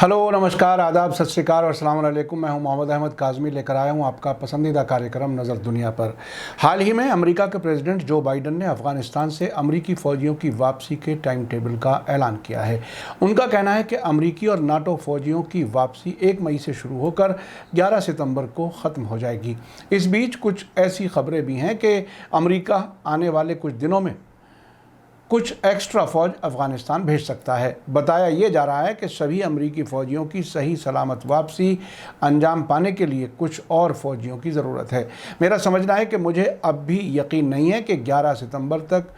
Hello, नमस्कार, आदाब, सत श्री अकाल और अस्सलाम वालेकुम। मैं हूं मोहम्मद अहमद काज़मी, लेकर आया हूं आपका पसंदीदा कार्यक्रम नज़र दुनिया पर। हाल ही में अमेरिका के प्रेसिडेंट जो बाइडन ने अफ़गानिस्तान से अमेरिकी फ़ौजियों की वापसी के टाइम टेबल का ऐलान किया है। उनका कहना है कि अमेरिकी और नाटो फ़ौजियों की वापसी 1 मई से शुरू होकर 11 सितंबर को ख़त्म हो जाएगी। इस बीच कुछ ऐसी खबरें भी हैं कि अमेरिका आने वाले कुछ दिनों में कुछ एक्स्ट्रा फ़ौज अफ़गानिस्तान भेज सकता है। बताया ये जा रहा है कि सभी अमेरिकी फ़ौजियों की सही सलामत वापसी अंजाम पाने के लिए कुछ और फ़ौजियों की ज़रूरत है। मेरा समझना है कि मुझे अब भी यकीन नहीं है कि 11 सितंबर तक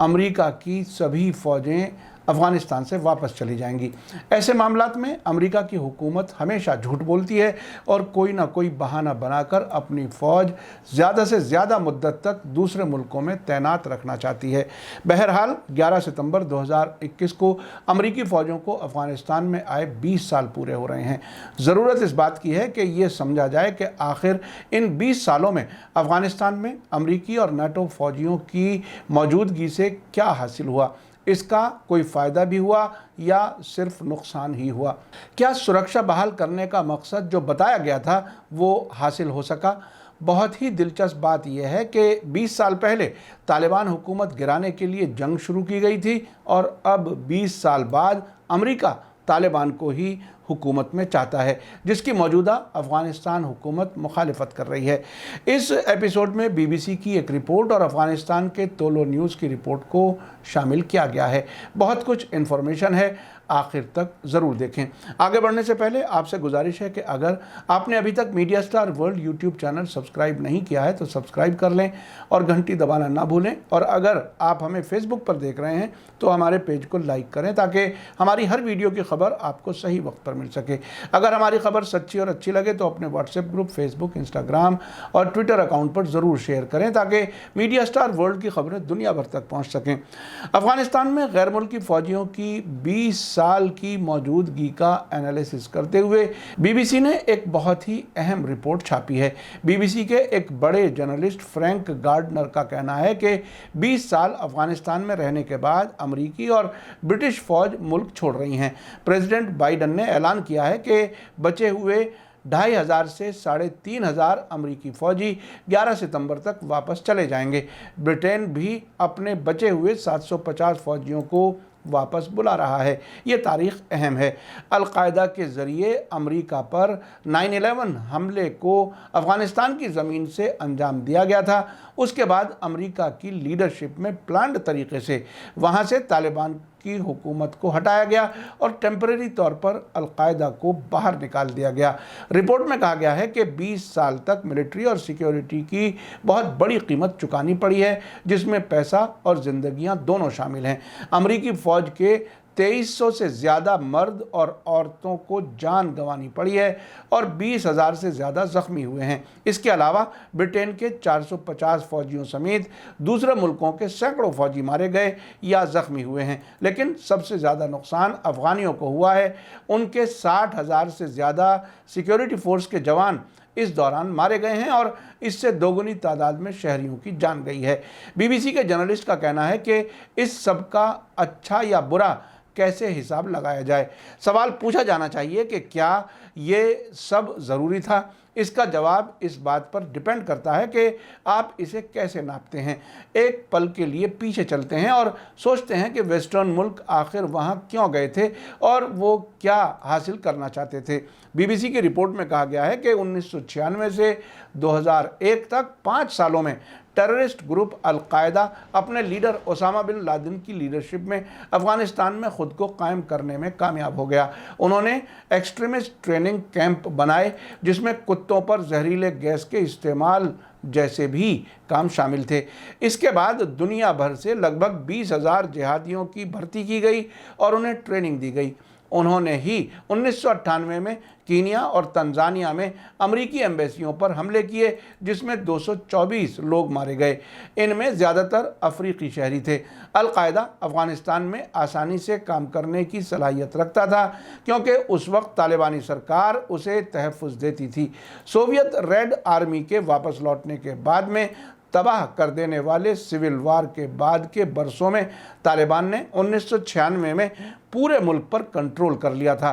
अमेरिका की सभी फ़ौजें अफ़गानिस्तान से वापस चली जाएंगी। ऐसे मामलात में अमेरिका की हुकूमत हमेशा झूठ बोलती है और कोई ना कोई बहाना बनाकर अपनी फ़ौज ज़्यादा से ज़्यादा मुद्दत तक दूसरे मुल्कों में तैनात रखना चाहती है। बहरहाल 11 सितंबर 2021 को अमेरिकी फ़ौजों को अफ़गानिस्तान में आए 20 साल पूरे हो रहे हैं। ज़रूरत इस बात की है कि ये समझा जाए कि आखिर इन 20 सालों में अफ़गानिस्तान में अमेरिकी और नाटो फ़ौजियों की मौजूदगी से क्या हासिल हुआ, इसका कोई फ़ायदा भी हुआ या सिर्फ नुकसान ही हुआ। क्या सुरक्षा बहाल करने का मकसद जो बताया गया था वो हासिल हो सका? बहुत ही दिलचस्प बात यह है कि 20 साल पहले तालिबान हुकूमत गिराने के लिए जंग शुरू की गई थी और अब 20 साल बाद अमेरिका तालिबान को ही हुकूमत में चाहता है, जिसकी मौजूदा अफ़गानिस्तान हुकूमत मुखालिफत कर रही है। इस एपिसोड में बीबीसी की एक रिपोर्ट और अफ़गानिस्तान के तोलो न्यूज़ की रिपोर्ट को शामिल किया गया है। बहुत कुछ इन्फॉर्मेशन है, आखिर तक ज़रूर देखें। आगे बढ़ने से पहले आपसे गुजारिश है कि अगर आपने अभी तक media star world YouTube channel subscribe नहीं किया है तो सब्सक्राइब कर लें और घंटी दबाना ना भूलें। और अगर आप हमें फेसबुक पर देख रहे हैं तो हमारे पेज को लाइक करें ताकि हमारी हर वीडियो की खबर आपको सही वक्त पर मिल सके। अगर हमारी खबर सच्ची और अच्छी लगे तो अपने व्हाट्सएप ग्रुप, फेसबुक, इंस्टाग्राम और ट्विटर अकाउंट पर ज़रूर शेयर करें ताकि मीडिया स्टार वर्ल्ड की खबरें दुनिया भर तक पहुँच सकें। अफ़गानिस्तान में गैर मुल्की फ़ौजियों की 20 साल की मौजूदगी का एनालिसिस करते हुए बीबीसी ने एक बहुत ही अहम रिपोर्ट छापी है। बीबीसी के एक बड़े जर्नलिस्ट फ्रैंक गार्डनर का कहना है कि 20 साल अफ़गानिस्तान में रहने के बाद अमेरिकी और ब्रिटिश फ़ौज मुल्क छोड़ रही हैं। प्रेसिडेंट बाइडन ने ऐलान किया है कि बचे हुए 2500 से 3500 अमेरिकी फ़ौजी 11 सितंबर तक वापस चले जाएंगे। ब्रिटेन भी अपने बचे हुए 750 फ़ौजियों को वापस बुला रहा है। ये तारीख़ अहम है। अल-कायदा के ज़रिए अमेरिका पर 9/11 हमले को अफ़गानिस्तान की ज़मीन से अंजाम दिया गया था। उसके बाद अमेरिका की लीडरशिप में प्लान्ड तरीके से वहाँ से तालिबान की हुकूमत को हटाया गया और टेम्परेरी तौर पर अल-कायदा को बाहर निकाल दिया गया। रिपोर्ट में कहा गया है कि 20 साल तक मिलिट्री और सिक्योरिटी की बहुत बड़ी कीमत चुकानी पड़ी है, जिसमें पैसा और ज़िंदगियां दोनों शामिल हैं। अमेरिकी फ़ौज के 2300 से ज़्यादा मर्द और औरतों को जान गंवानी पड़ी है और 20,000 से ज़्यादा ज़ख्मी हुए हैं। इसके अलावा ब्रिटेन के 450 फ़ौजियों समेत दूसरे मुल्कों के सैकड़ों फ़ौजी मारे गए या ज़ख्मी हुए हैं। लेकिन सबसे ज़्यादा नुकसान अफ़गानियों को हुआ है। उनके 60,000 से ज़्यादा सिक्योरिटी फ़ोर्स के जवान इस दौरान मारे गए हैं और इससे दोगुनी तादाद में शहरियों की जान गई है। बीबीसी के जर्नलिस्ट का कहना है कि इस सब का अच्छा या बुरा कैसे हिसाब लगाया जाए। सवाल पूछा जाना चाहिए कि क्या ये सब ज़रूरी था। इसका जवाब इस बात पर डिपेंड करता है कि आप इसे कैसे नापते हैं। एक पल के लिए पीछे चलते हैं और सोचते हैं कि वेस्टर्न मुल्क आखिर वहाँ क्यों गए थे और वो क्या हासिल करना चाहते थे। बीबीसी की रिपोर्ट में कहा गया है कि 1996 से 2001 तक 5 सालों में टेररिस्ट ग्रुप अल-कायदा अपने लीडर ओसामा बिन लादेन की लीडरशिप में अफ़गानिस्तान में ख़ुद को कायम करने में कामयाब हो गया। उन्होंने एक्सट्रीमिस्ट ट्रेनिंग कैंप बनाए जिसमें कुत्तों पर जहरीले गैस के इस्तेमाल जैसे भी काम शामिल थे। इसके बाद दुनिया भर से लगभग 20,000 जिहादियों की भर्ती की गई और उन्हें ट्रेनिंग दी गई। उन्होंने ही 1998 में कीनिया और तंजानिया में अमेरिकी एम्बेसियों पर हमले किए जिसमें 224 लोग मारे गए। इनमें ज़्यादातर अफ्रीकी शहरी थे। अल-कायदा अफ़गानिस्तान में आसानी से काम करने की सलाहियत रखता था क्योंकि उस वक्त तालिबानी सरकार उसे तहफ़्फ़ुज़ देती थी। सोवियत रेड आर्मी के वापस लौटने के बाद में तबाह कर देने वाले सिविल वार के बाद के बरसों में तालिबान ने 1996 में पूरे मुल्क पर कंट्रोल कर लिया था।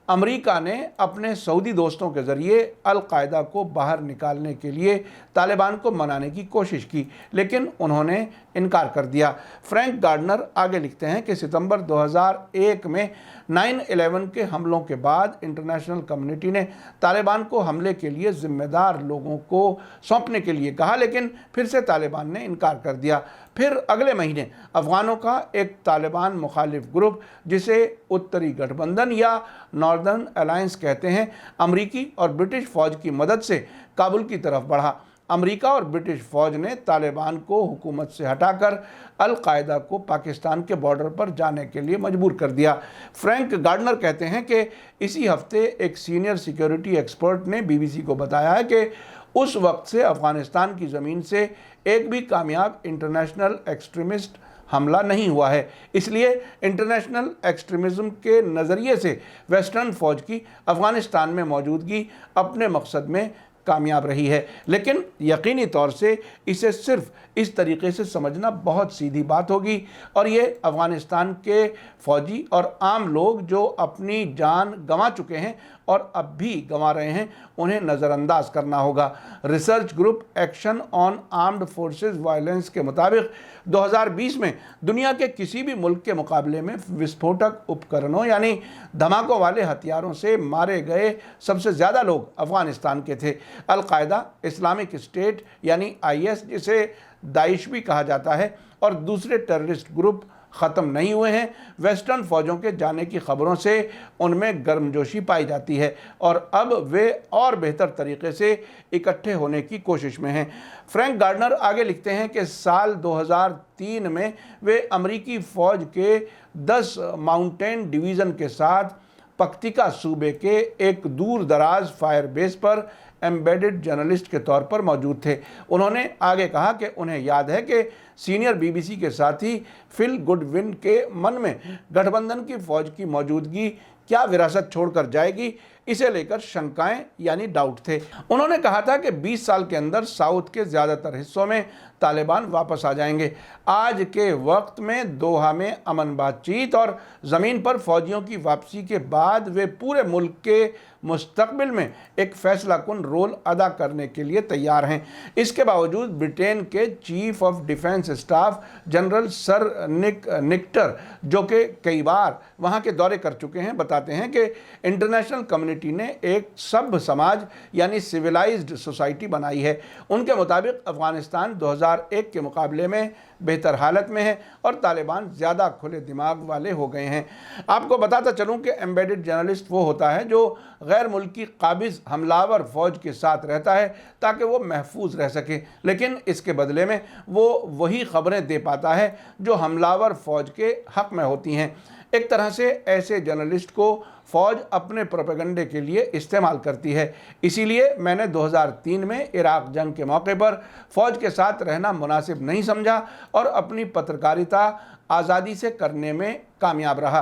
अमेरिका ने अपने सऊदी दोस्तों के ज़रिए अल-कायदा को बाहर निकालने के लिए तालिबान को मनाने की कोशिश की, लेकिन उन्होंने इनकार कर दिया। फ्रैंक गार्डनर आगे लिखते हैं कि सितंबर 2001 में 9/11 के हमलों के बाद इंटरनेशनल कम्युनिटी ने तालिबान को हमले के लिए जिम्मेदार लोगों को सौंपने के लिए कहा, लेकिन फिर से तालिबान ने इनकार कर दिया। फिर अगले महीने अफगानों का एक तालिबान मुखालिफ ग्रुप, जिसे उत्तरी गठबंधन या नॉर्दर्न अलायंस कहते हैं, अमरीकी और ब्रिटिश फ़ौज की मदद से काबुल की तरफ बढ़ा। अमेरिका और ब्रिटिश फ़ौज ने तालिबान को हुकूमत से हटाकर अल-कायदा को पाकिस्तान के बॉर्डर पर जाने के लिए मजबूर कर दिया। फ्रैंक गार्डनर कहते हैं कि इसी हफ्ते एक सीनियर सिक्योरिटी एक्सपर्ट ने बीबीसी को बताया है कि उस वक्त से अफ़गानिस्तान की ज़मीन से एक भी कामयाब इंटरनेशनल एक्सट्रीमिस्ट हमला नहीं हुआ है। इसलिए इंटरनेशनल एक्सट्रीमिज़म के नज़रिए से वेस्टर्न फ़ौज की अफ़गानिस्तान में मौजूदगी अपने मकसद में कामयाब रही है, लेकिन यकीनी तौर से इसे सिर्फ इस तरीके से समझना बहुत सीधी बात होगी और ये अफ़गानिस्तान के फ़ौजी और आम लोग जो अपनी जान गंवा चुके हैं और अब भी गंवा रहे हैं, उन्हें नज़रअंदाज करना होगा। Research group action on armed forces violence के मुताबिक 2020 में दुनिया के किसी भी मुल्क के मुकाबले में विस्फोटक उपकरणों यानी धमाकों वाले हथियारों से मारे गए सबसे ज़्यादा लोग अफ़गानिस्तान के थे। अल-कायदा, इस्लामिक स्टेट यानी IS, जिसे दाइश भी कहा जाता है, और दूसरे टेररिस्ट ग्रुप ख़त्म नहीं हुए हैं। वेस्टर्न फ़ौजों के जाने की खबरों से उनमें गर्मजोशी पाई जाती है और अब वे और बेहतर तरीके से इकट्ठे होने की कोशिश में हैं। फ्रैंक गार्डनर आगे लिखते हैं कि साल 2003 में वे अमेरिकी फ़ौज के 10 माउंटेन डिवीज़न के साथ पक्तिका सूबे के एक दूर दराज फायर बेस पर एम्बेडेड जर्नलिस्ट के तौर पर मौजूद थे। उन्होंने आगे कहा कि उन्हें याद है कि सीनियर बीबीसी के साथी फिल गुडविन के मन में गठबंधन की फ़ौज की मौजूदगी क्या विरासत छोड़कर जाएगी, इसे लेकर शंकाएं यानी डाउट थे। उन्होंने कहा था कि 20 साल के अंदर साउथ के ज़्यादातर हिस्सों में तालिबान वापस आ जाएंगे। आज के वक्त में दोहा में अमन बातचीत और ज़मीन पर फ़ौजियों की वापसी के बाद वे पूरे मुल्क के मुस्तकबिल में एक फैसलाकुन रोल अदा करने के लिए तैयार हैं। इसके बावजूद ब्रिटेन के chief of defence staff general sir Nick Carter, जो कि कई बार वहाँ के दौरे कर चुके हैं, बताते हैं कि इंटरनेशनल कम्युनिटी ने एक सभ्य समाज यानी सिविलाइज्ड सोसाइटी बनाई है। उनके मुताबिक अफ़गानिस्तान 2001 के मुकाबले में बेहतर हालत में है और तालिबान ज़्यादा खुले दिमाग वाले हो गए हैं। आपको बताता चलूँ कि एम्बेडेड जर्नलिस्ट वो होता है जो गैर मुल्की काबिज़ हमलावर फ़ौज के साथ रहता है ताकि वो महफूज रह सके, लेकिन इसके बदले में वो वही ख़बरें दे पाता है जो हमलावर फ़ौज के हक़ में होती हैं। एक तरह से ऐसे जर्नलिस्ट को फ़ौज अपने प्रोपेगेंडे के लिए इस्तेमाल करती है। इसीलिए मैंने 2003 में इराक़ जंग के मौके पर फ़ौज के साथ रहना मुनासिब नहीं समझा और अपनी पत्रकारिता आज़ादी से करने में कामयाब रहा।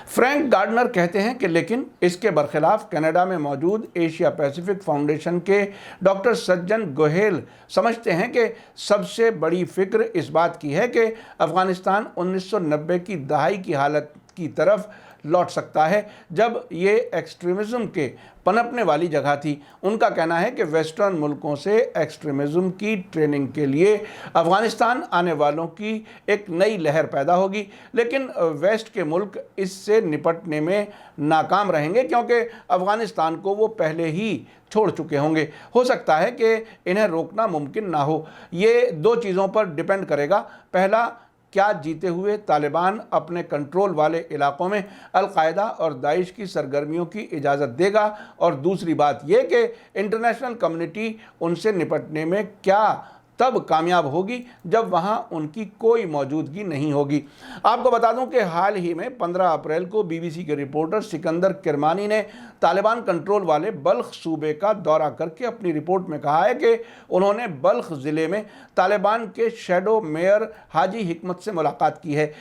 फ्रैंक गार्डनर कहते हैं कि लेकिन इसके बरखिलाफ़ कनाडा में मौजूद एशिया पैसिफिक फाउंडेशन के डॉक्टर सज्जन गोहेल समझते हैं कि सबसे बड़ी फ़िक्र इस बात की है कि अफ़गानिस्तान 1990 की दहाई की हालत की तरफ लौट सकता है जब ये एक्सट्रीमिज़म के पनपने वाली जगह थी। उनका कहना है कि वेस्टर्न मुल्कों से एक्सट्रीमिज़म की ट्रेनिंग के लिए अफ़गानिस्तान आने वालों की एक नई लहर पैदा होगी, लेकिन वेस्ट के मुल्क इससे निपटने में नाकाम रहेंगे क्योंकि अफ़गानिस्तान को वो पहले ही छोड़ चुके होंगे। हो सकता है कि इन्हें रोकना मुमकिन ना हो। ये दो चीज़ों पर डिपेंड करेगा। पहला, क्या जीते हुए तालिबान अपने कंट्रोल वाले इलाकों में अल-कायदा और दाइश की सरगर्मियों की इजाज़त देगा, और दूसरी बात यह कि इंटरनेशनल कम्युनिटी उनसे निपटने में क्या तब कामयाब होगी जब वहां उनकी कोई मौजूदगी नहीं होगी। आपको बता दूं कि हाल ही में 15 अप्रैल को बीबीसी के रिपोर्टर सिकंदर किरमानी ने तालिबान कंट्रोल वाले बल्ख सूबे का दौरा करके अपनी रिपोर्ट में कहा है कि उन्होंने बल्ख ज़िले में तालिबान के शैडो मेयर हाजी हिकमत से मुलाकात की है।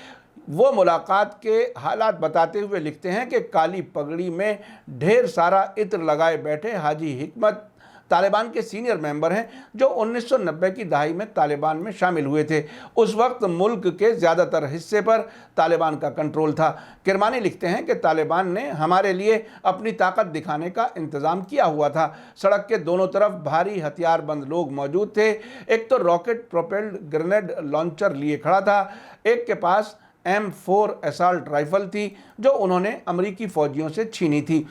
वो मुलाकात के हालात बताते हुए लिखते हैं कि काली पगड़ी में ढेर सारा इत्र लगाए बैठे हाजी हिकमत तालिबान के सीनियर मेंबर हैं जो 1990 की दहाई में तालिबान में शामिल हुए थे। उस वक्त मुल्क के ज़्यादातर हिस्से पर तालिबान का कंट्रोल था। किरमानी लिखते हैं कि तालिबान ने हमारे लिए अपनी ताकत दिखाने का इंतज़ाम किया हुआ था। सड़क के दोनों तरफ भारी हथियारबंद लोग मौजूद थे। एक तो रॉकेट प्रोपेल्ड ग्रेनेड लॉन्चर लिए खड़ा था, एक के पास M4 असॉल्ट राइफल थी जो उन्होंने अमेरिकी फौजियों से छीनी थी।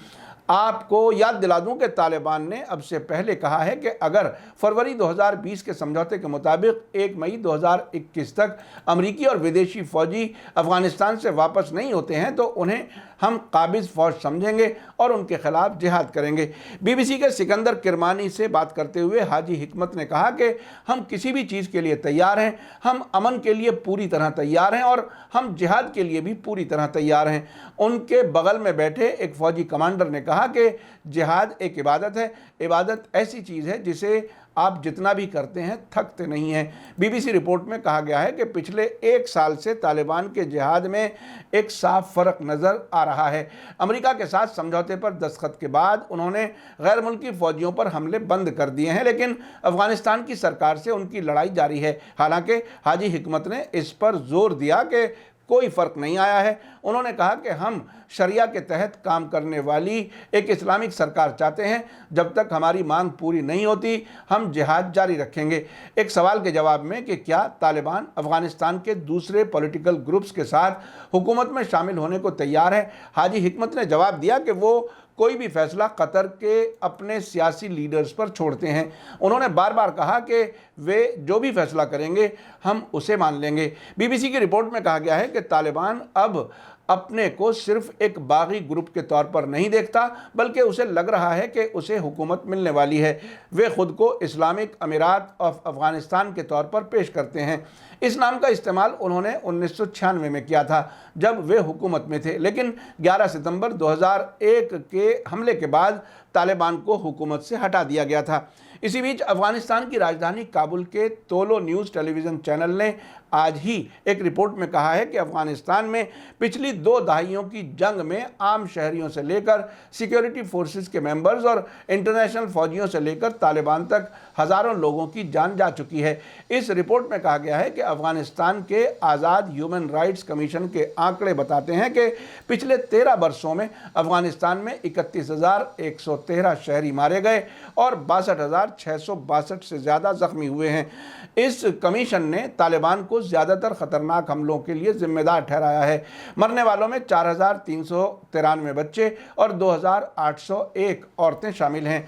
आपको याद दिला दूं कि तालिबान ने अब से पहले कहा है कि अगर फरवरी 2020 के समझौते के मुताबिक 1 मई 2021 तक अमेरिकी और विदेशी फौजी अफगानिस्तान से वापस नहीं होते हैं तो उन्हें हम काबिज फौज समझेंगे और उनके खिलाफ जिहाद करेंगे। BBC के सिकंदर किरमानी से बात करते हुए हाजी हिकमत ने कहा कि हम किसी भी चीज़ के लिए तैयार हैं, हम अमन के लिए पूरी तरह तैयार हैं और हम जिहाद के लिए भी पूरी तरह तैयार हैं। उनके बगल में बैठे एक फौजी कमांडर ने कहा कि जिहाद एक इबादत है। इबादत ऐसी चीज़ है जिसे आप जितना भी करते हैं थकते नहीं हैं। BBC रिपोर्ट में कहा गया है कि पिछले 1 साल से तालिबान के जिहाद में एक साफ फ़र्क नज़र आ रहा है। अमेरिका के साथ समझौते पर दस्तखत के बाद उन्होंने गैर मुल्की फ़ौजियों पर हमले बंद कर दिए हैं, लेकिन अफ़गानिस्तान की सरकार से उनकी लड़ाई जारी है। हालांकि हाजी हिकमत ने इस पर जोर दिया कि कोई फ़र्क नहीं आया है। उन्होंने कहा कि हम शरिया के तहत काम करने वाली एक इस्लामिक सरकार चाहते हैं। जब तक हमारी मांग पूरी नहीं होती हम जिहाद जारी रखेंगे। एक सवाल के जवाब में कि क्या तालिबान अफ़गानिस्तान के दूसरे पॉलिटिकल ग्रुप्स के साथ हुकूमत में शामिल होने को तैयार है, हाजी हिकमत ने जवाब दिया कि वो कोई भी फैसला कतर के अपने सियासी लीडर्स पर छोड़ते हैं। उन्होंने बार बार कहा कि वे जो भी फैसला करेंगे हम उसे मान लेंगे। BBC की रिपोर्ट में कहा गया है कि तालिबान अब अपने को सिर्फ एक बागी ग्रुप के तौर पर नहीं देखता, बल्कि उसे लग रहा है कि उसे हुकूमत मिलने वाली है। वे खुद को इस्लामिक अमीरात ऑफ अफ़गानिस्तान के तौर पर पेश करते हैं। इस नाम का इस्तेमाल उन्होंने 1996 में किया था जब वे हुकूमत में थे, लेकिन 11 सितंबर 2001 के हमले के बाद तालिबान को हुकूमत से हटा दिया गया था। इसी बीच अफ़गानिस्तान की राजधानी काबुल के तोलो न्यूज़ टेलीविज़न चैनल ने आज ही एक रिपोर्ट में कहा है कि अफ़गानिस्तान में पिछली 2 दहाइयों की जंग में आम शहरियों से लेकर सिक्योरिटी फोर्सेस के मेंबर्स और इंटरनेशनल फौजियों से लेकर तालिबान तक हज़ारों लोगों की जान जा चुकी है। इस रिपोर्ट में कहा गया है कि अफ़गानिस्तान के आज़ाद ह्यूमन राइट्स कमीशन के आंकड़े बताते हैं कि पिछले 13 वर्षों में अफ़गानिस्तान में 31,113 शहरी मारे गए और 62,662 से ज़्यादा ज़ख्मी हुए हैं। इस कमीशन ने तालिबान को ज़्यादातर ख़तरनाक हमलों के लिए जिम्मेदार ठहराया है। मरने वालों में 4,393 बच्चे और 2,801 औरतें शामिल हैं।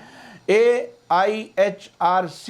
AIHRC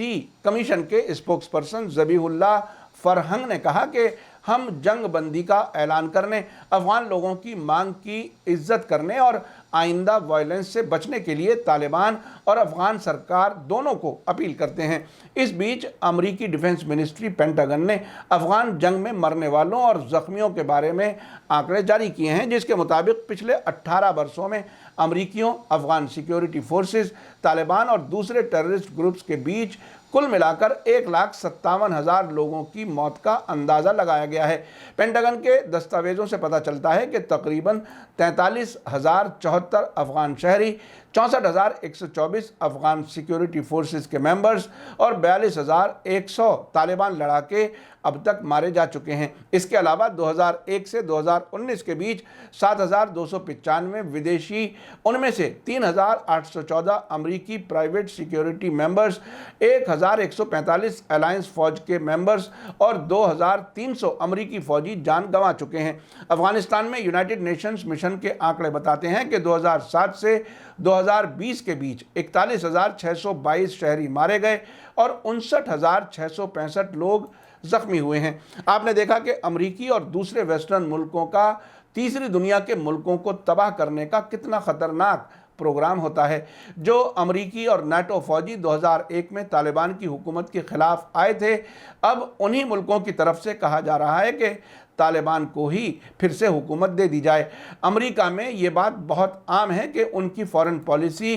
कमीशन के स्पोक्सपर्सन ज़बीहुल्लाह फरहंग ने कहा कि हम जंग बंदी का ऐलान करने, अफ़गान लोगों की मांग की इज्जत करने और आइंदा वायलेंस से बचने के लिए तालिबान और अफ़गान सरकार दोनों को अपील करते हैं। इस बीच अमेरिकी डिफेंस मिनिस्ट्री पेंटागन ने अफ़गान जंग में मरने वालों और ज़ख्मियों के बारे में आंकड़े जारी किए हैं, जिसके मुताबिक पिछले 18 वर्षों में अमेरिकियों, अफ़गान सिक्योरिटी फोर्सेस, तालिबान और दूसरे टेररिस्ट ग्रुप्स के बीच कुल मिलाकर 1,57,000 लोगों की मौत का अंदाज़ा लगाया गया है। पेंटागन के दस्तावेज़ों से पता चलता है कि तकरीबन 43,074 अफ़गान शहरी, 64,124 अफ़गान सिक्योरिटी फोर्सेस के मेंबर्स और 42,100 तालिबान लड़ाके अब तक मारे जा चुके हैं। इसके अलावा 2001 से 2019 के बीच 7,295 विदेशी, उनमें से 3,814 अमेरिकी प्राइवेट सिक्योरिटी मेंबर्स, 1,145 अलायंस फौज के मेंबर्स और 2,300 अमेरिकी फौजी जान गंवा चुके हैं। अफगानिस्तान में यूनाइटेड नेशंस मिशन के आंकड़े बताते हैं कि 2007 से 2020 के बीच 41,622 शहरी मारे गए और 59,665 लोग जख्मी हुए हैं। आपने देखा कि अमेरिकी और दूसरे वेस्टर्न मुल्कों का तीसरी दुनिया के मुल्कों को तबाह करने का कितना खतरनाक प्रोग्राम होता है। जो अमेरिकी और नाटो फौजी 2001 में तालिबान की हुकूमत के खिलाफ आए थे, अब उन्हीं मुल्कों की तरफ से कहा जा रहा है कि तालिबान को ही फिर से हुकूमत दे दी जाए। अमेरिका में ये बात बहुत आम है कि उनकी फॉरेन पॉलिसी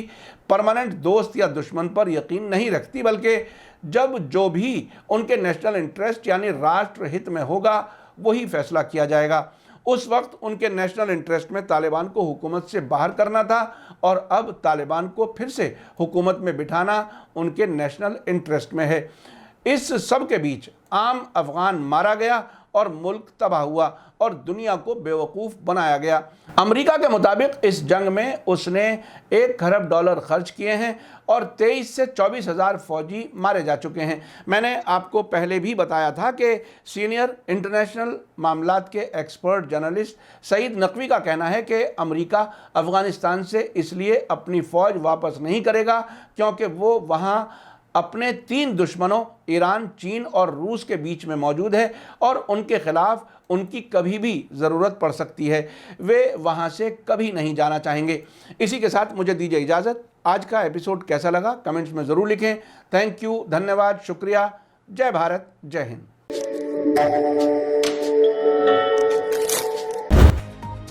परमानेंट दोस्त या दुश्मन पर यकीन नहीं रखती, बल्कि जब जो भी उनके नेशनल इंटरेस्ट यानी राष्ट्र हित में होगा वही फैसला किया जाएगा। उस वक्त उनके नेशनल इंटरेस्ट में तालिबान को हुकूमत से बाहर करना था और अब तालिबान को फिर से हुकूमत में बिठाना उनके नेशनल इंटरेस्ट में है। इस सब के बीच आम अफगान मारा गया और मुल्क तबाह हुआ और दुनिया को बेवकूफ़ बनाया गया। अमेरिका के मुताबिक इस जंग में उसने $1 खरब खर्च किए हैं और 23 से 24 हज़ार फौजी मारे जा चुके हैं। मैंने आपको पहले भी बताया था कि सीनियर इंटरनेशनल मामलात के एक्सपर्ट जर्नलिस्ट सईद नकवी का कहना है कि अमेरिका अफ़गानिस्तान से इसलिए अपनी फ़ौज वापस नहीं करेगा क्योंकि वो वहाँ अपने 3 दुश्मनों ईरान, चीन और रूस के बीच में मौजूद है और उनके खिलाफ उनकी कभी भी ज़रूरत पड़ सकती है। वे वहाँ से कभी नहीं जाना चाहेंगे। इसी के साथ मुझे दीजिए इजाज़त। आज का एपिसोड कैसा लगा कमेंट्स में ज़रूर लिखें। थैंक यू, धन्यवाद, शुक्रिया। जय भारत, जय हिंद।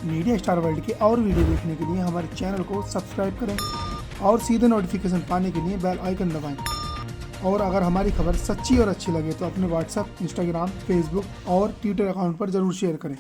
मीडिया स्टार वर्ल्ड के और वीडियो देखने के लिए हमारे चैनल को सब्सक्राइब करें और सीधे नोटिफिकेशन पाने के लिए बेल आइकन दबाएं। और अगर हमारी खबर सच्ची और अच्छी लगे तो अपने व्हाट्सएप, इंस्टाग्राम, फेसबुक और ट्विटर अकाउंट पर ज़रूर शेयर करें।